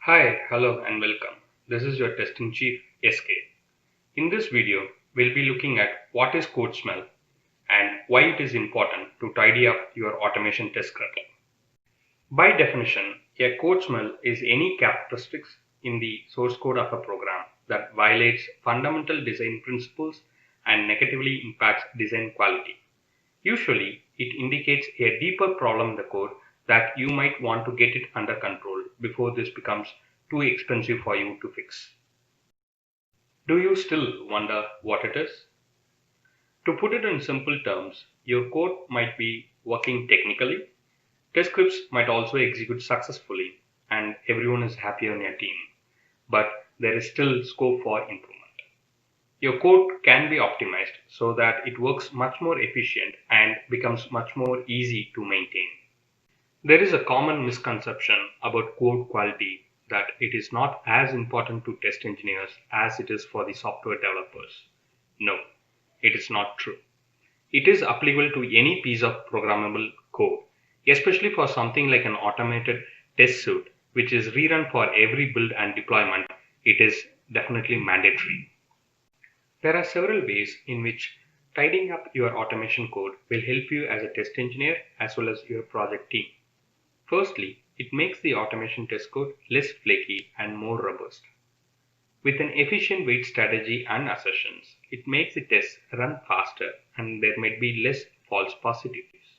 Hi, hello and welcome. This is your testing chief SK. In this video, we'll be looking at what is code smell and why it is important to tidy up your automation test script. By definition, a code smell is any characteristics in the source code of a program that violates fundamental design principles and negatively impacts design quality. Usually, it indicates a deeper problem in the code that you might want to get it under control before this becomes too expensive for you to fix. Do you still wonder what it is? To put it in simple terms, your code might be working technically, test scripts might also execute successfully, and everyone is happy on your team, but there is still scope for improvement. Your code can be optimized so that it works much more efficient and becomes much more easy to maintain. There is a common misconception about code quality that it is not as important to test engineers as it is for the software developers. No, it is not true. It is applicable to any piece of programmable code, especially for something like an automated test suite, which is rerun for every build and deployment. It is definitely mandatory. There are several ways in which tidying up your automation code will help you as a test engineer as well as your project team. Firstly, it makes the automation test code less flaky and more robust. With an efficient wait strategy and assertions, it makes the tests run faster and there might be less false positives.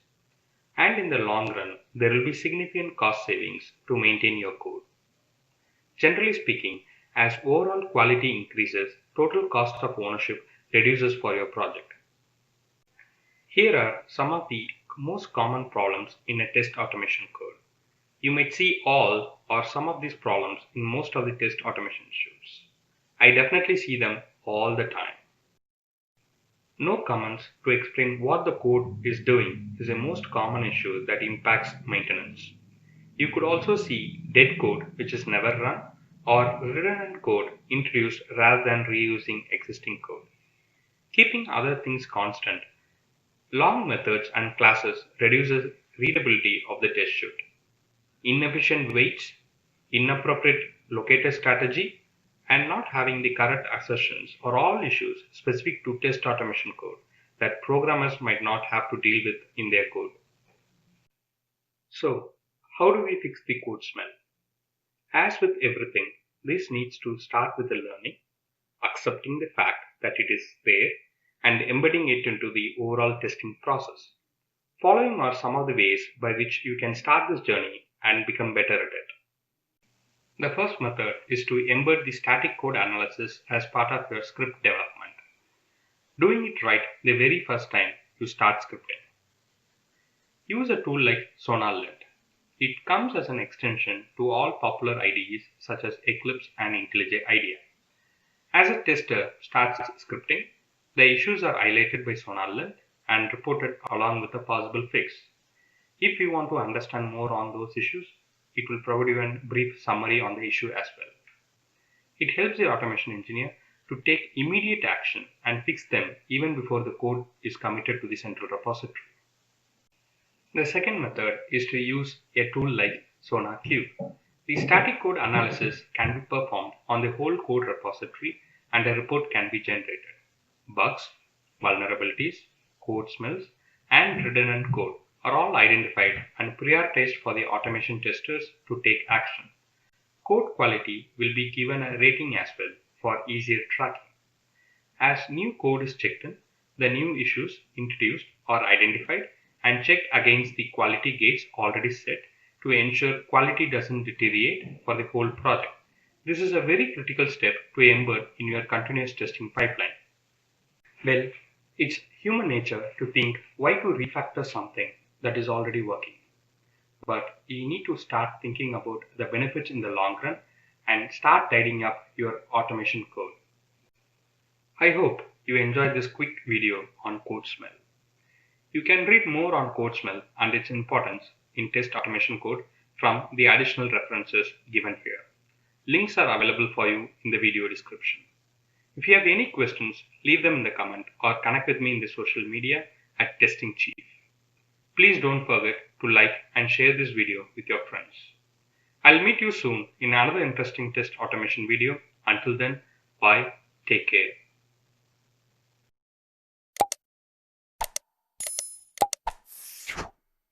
And in the long run, there will be significant cost savings to maintain your code. Generally speaking, as overall quality increases, total cost of ownership reduces for your project. Here are some of the most common problems in a test automation code. You might see all or some of these problems in most of the test automation issues. I definitely see them all the time. No comments to explain what the code is doing is a most common issue that impacts maintenance. You could also see dead code which is never run or redundant code introduced rather than reusing existing code. Keeping other things constant, long methods and classes reduces readability of the test suite. Inefficient waits, inappropriate locator strategy, and not having the correct assertions are all issues specific to test automation code that programmers might not have to deal with in their code. So, how do we fix the code smell? As with everything, this needs to start with the learning, accepting the fact that it is there, and embedding it into the overall testing process. Following are some of the ways by which you can start this journey and become better at it. The first method is to embed the static code analysis as part of your script development. Doing it right the very first time you start scripting. Use a tool like SonarQube. It comes as an extension to all popular IDEs such as Eclipse and IntelliJ IDEA. As a tester starts scripting, the issues are highlighted by SonarQube and reported along with a possible fix. If you want to understand more on those issues, it will provide you a brief summary on the issue as well. It helps the automation engineer to take immediate action and fix them even before the code is committed to the central repository. The second method is to use a tool like SonarQube. The static code analysis can be performed on the whole code repository and a report can be generated. Bugs, vulnerabilities, code smells, and redundant code are all identified and prioritized for the automation testers to take action. Code quality will be given a rating as well for easier tracking. As new code is checked in, the new issues introduced are identified and checked against the quality gates already set to ensure quality doesn't deteriorate for the whole project. This is a very critical step to embed in your continuous testing pipeline. Well, it's human nature to think why to refactor something that is already working. But you need to start thinking about the benefits in the long run and start tidying up your automation code. I hope you enjoyed this quick video on code smell. You can read more on code smell and its importance in test automation code from the additional references given here. Links are available for you in the video description. If you have any questions, leave them in the comment or connect with me in the social media at Testing Chief. Please don't forget to like and share this video with your friends. I'll meet you soon in another interesting test automation video. Until then, bye, take care.